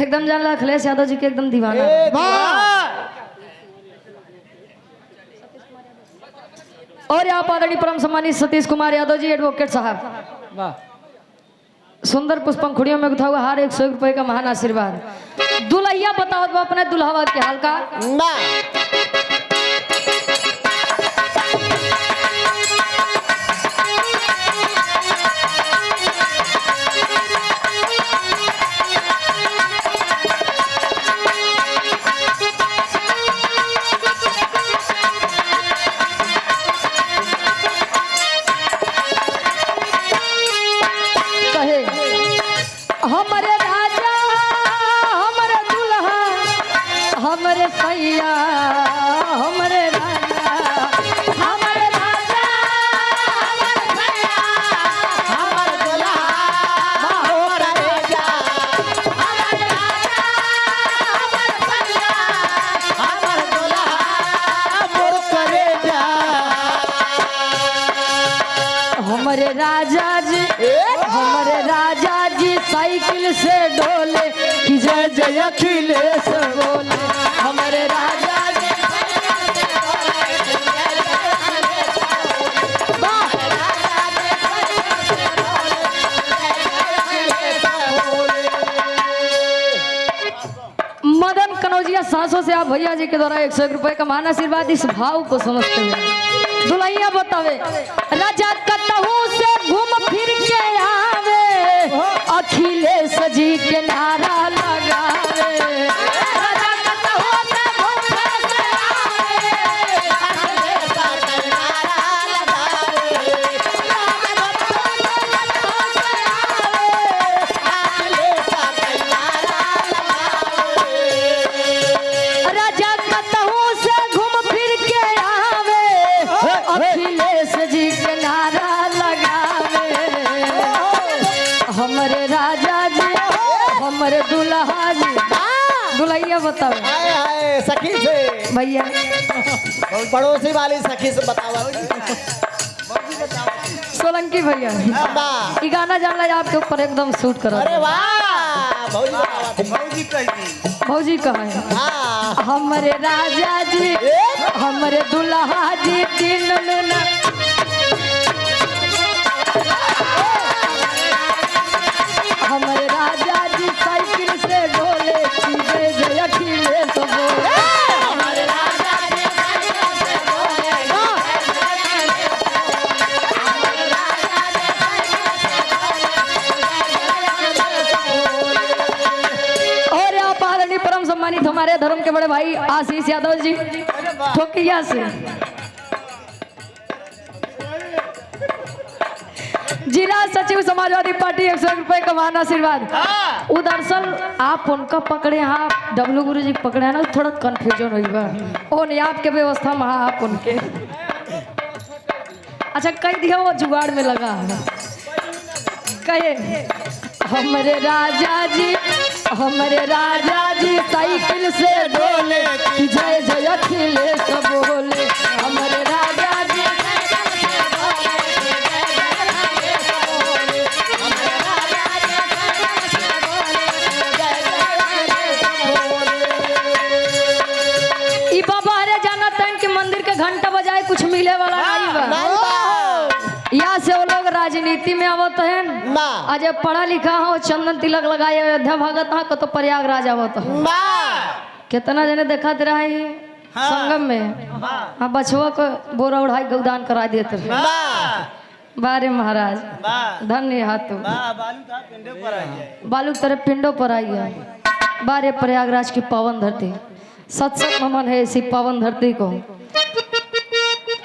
एकदम जान ला अखिलेश यादव जी के एकदम दीवाना। और यहाँ पर आदरणीय परम सम्मानित सतीश कुमार यादव जी एडवोकेट साहब, वाह, सुंदर पुष्पंखुड़ियों में गुथा हुआ हार 101 रुपए का महान आशीर्वाद। दुल्हैया बताओ तो अपने दुल्हावा के हाल का। हमारे राजा हमारे दुल्हा हमारे सैया हमारे राजा हमारे राजा हमारे सैया हमारे दुल्हा हमारे राजा हमारे राजा हमारे सैया हमारे दुल्हा हमारे राजा हमारे राजा जी हमारे राजा जी साइकिल से डोले कि जय जय अखिलेश बोले। हमारे राजा जी मदन कनौजिया सांसों से आप भैया जी के द्वारा 101 रुपए का महान आशीर्वाद। इस भाव को समझते हुए दुल्हैया बतावे राजा कतहू से घूम फिर के आवे अखिलेश जी के नारा लगावे। राजा कतहू से घूम फिर के आवे अखिलेश के नारा लगावे। राजा कतहू से घूम फिर के आवे अखिलेश जी के नारा लगावे। हमारे राजा जी हमारे दुल्हा जी दुल्हैया बताओ सखी से भैया पड़ोसी वाली सखी से बतावा। सोलंकी भैया ये गाना जानला आपके ऊपर एकदम सूट करा। अरे वाह भौजी भौजी कहाँ है? हमारे राजा जी हमारे दुल्हा जी दिन में ना हमारे राजा जी साइकिल से डोले जय जय अखिलेश बोले। हमारे राजा जी साइकिल से डोले हमारे राजा जी साइकिल से डोले। और आप आदरणीय परम सम्मानित हमारे धर्म के बड़े भाई आशीष यादव जी ठोकिया से जिला सचिव समाजवादी पार्टी 101 रुपए का महान आशीर्वाद। दरअसल आप उनका पकड़े आप डब्लू गुरु जी पकड़े हैं ना, थोड़ा कंफ्यूजन हुई बा और आपके व्यवस्था में आप उनके अच्छा कह दिया वो जुगाड़ में लगा है। कहे हमारे राजा जी साइकिल से डोले कि जय जय अखिलेश बोले। हमारे राजा जी ई बाबा अरे जाना तन के मंदिर के घंटा बजाए कुछ मिले वाला नहीं बा। यहाँ से वो लोग राजनीति में आवत है आज पढ़ा लिखा हो चंदन तिलक लगाए अयोध्या भागत हाँ तो प्रयागराज आवत हो। कितना जने देखा दे रहा है संगम में हाँ बछुआ को बोरा उड़ाई गौदान करा देते बारे महाराज धन्य हाथों बालू तरफ पिंडों पर आई है। बारे प्रयागराज की पावन धरती सत्संग नमन है इसी पावन धरती को।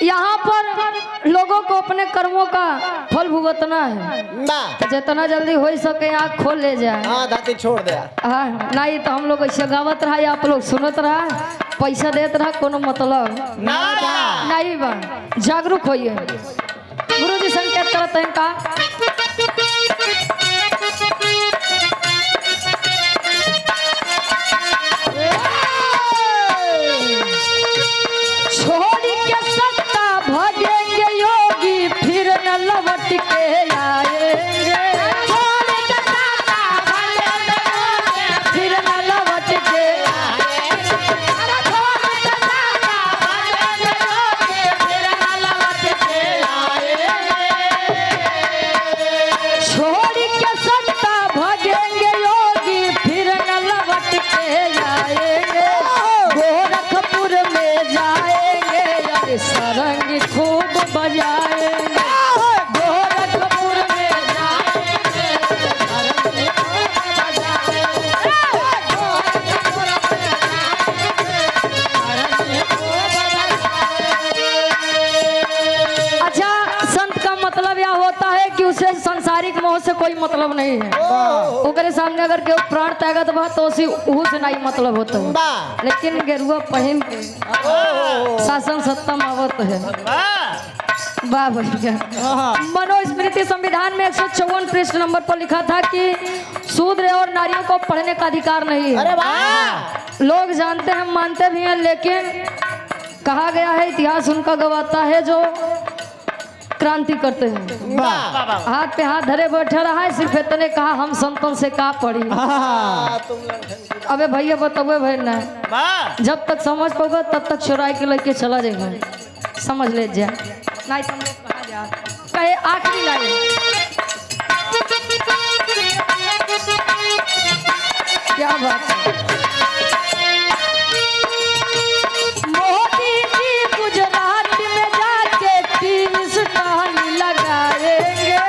यहाँ पर लोगों को अपने कर्मों का फल भुगतना है। जितना जल्दी हो सके आँख खोल ले जाए धरती छोड़ दे। हाँ नहीं तो हम लोग ऐसे गावत रहा आप लोग सुनत रहा पैसा देते रहा कोनो मतलब नहीं बा। जागरूक होइए गुरु जी संकेत करते हैं का छोड़ के सत्ता भागेंगे योगी फिर न लौट के आएंगे। छोड़ के सत्ता भागेंगे फिर न जाएंगे, गोरखपुर में जाएंगे, अरे सारंगी खूब बजाएंगे, गोरखपुर में जाएंगे, सारंगी खूब बजाएंगे, गोरखपुर में जाएंगे, सारंगी खूब बजाएंगे। अच्छा, संत का मतलब यह होता है कि उसे सांसारिक मोह से कोई मतलब नहीं है। ओकरे सामने अगर केहू प्राण त्यागत बा तो उसी उहू से नहीं मतलब होता है। लेकिन गेरुआ पहन के शासन सत्ता में आवत है। वाह भैया। मनुस्मृति संविधान में 154 पृष्ठ नंबर पर लिखा था कि शूद्र और नारियों को पढ़ने का अधिकार नहीं है। अरे वाह। लोग जानते हैं, मानते भी हैं, लेकिन कहा गया है इतिहास उनका गवाता है जो क्रांति करते हैं। हाथ पे हाथ धरे बैठे रहा है, सिर्फ इतने कहा हम संतों से का पढ़ी। अबे भैया बताओ भाई ना, जब तक समझ पाओगे तब तक चुराई के लेके चला जाएगा, समझ ले जा नहीं तुम लोग कहा जा कहे आखिरी लाइन। क्या बात है। मोदी जी गुजरात में जाके 30 टहनी लगाएंगे,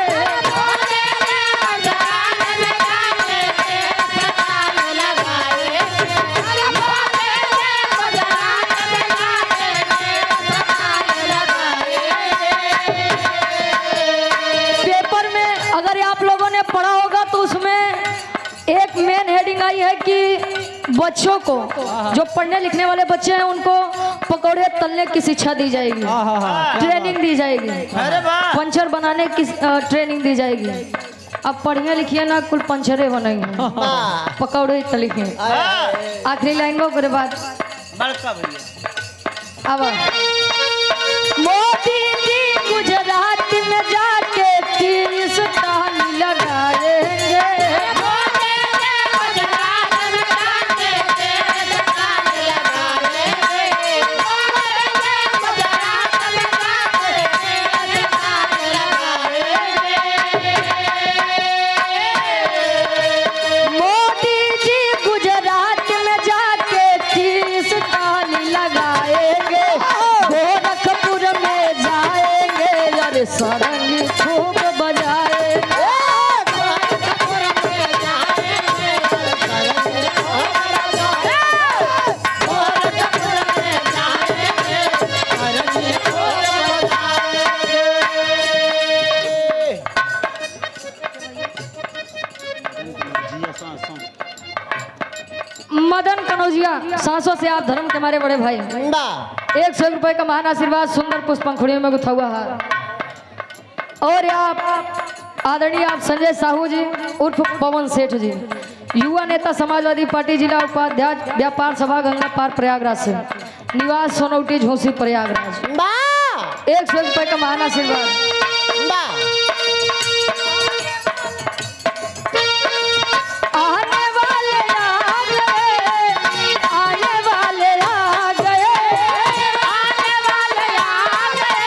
पेपर में अगर आप लोगों ने पढ़ा होगा तो उसमें एक मेन हेडिंग आई है कि बच्चों को, जो पढ़ने लिखने वाले बच्चे हैं, उनको पकौड़े तलने की शिक्षा दी जाएगी, ट्रेनिंग दी जाएगी, पंचर बनाने की ट्रेनिंग दी जाएगी। अब पढ़िए लिखिए ना, कुल पंचरे बनेंगे, पकौड़े तलिए। आखिरी लाइन को बाद अब मोदी जी गुजरात में जाके 30 टहनी लगाएंगे, मोदी जी गुजरात में जाके 30 टहनी लगाएंगे, गोरखपुर में जाएंगे, अरे सारंगी खूब बजाएंगे, गोरखपुर में जाएंगे, सारंगी खूब बजाएंगे, गोरखपुर में जाएंगे, सारंगी खूब बजाएंगे। मदन कनौजिया सांसों से आप धर्म के हमारे बड़े भाई, 100 रुपए का महान आशीर्वाद सुंदर पुष्प पंखुड़ियों में गुथा हुआ है। और आप आदरणीय आप संजय साहू जी उर्फ पवन सेठ जी, युवा नेता समाजवादी पार्टी जिला उपाध्यक्ष व्यापार सभा गंगा पार प्रयागराज से, निवास सोनौटी झोसी प्रयागराज, 100 रुपए का महान आशीर्वाद। आने वाले आ गए, आने वाले आ गए, आने वाले आ गए,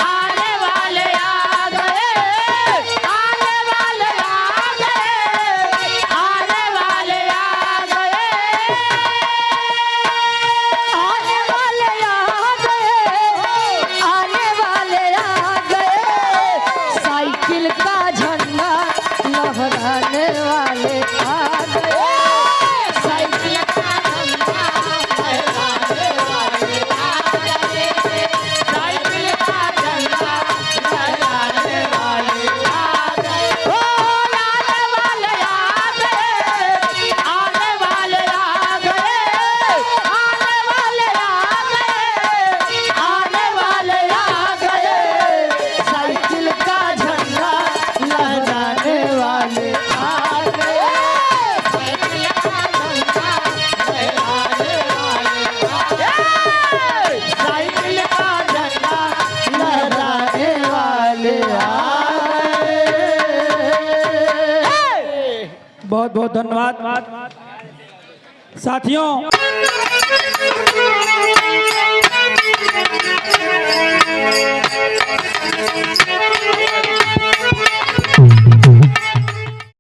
आने वाले आ गए, आने वाले आ गए, आने वाले आ गए, आने वाले आ गए, आने वाले आ गए, साइकिल का झंडा लहराने वाले आ गए, साइकिल का झंडा लहराने वाले आ गए, साइकिल का झंडा लहराने वाले आ गए, ओ आने वाले आ गए, आने वाले आ गए, आने वाले आ गए, आने वाले आ गए, साइकिल का झंडा लहराने वाले आ गए, साइकिल का झंडा लहराने वाले आ गए, साइकिल का झंडा लहराने वाले आ गए। बहुत बहुत धन्यवाद साथियों।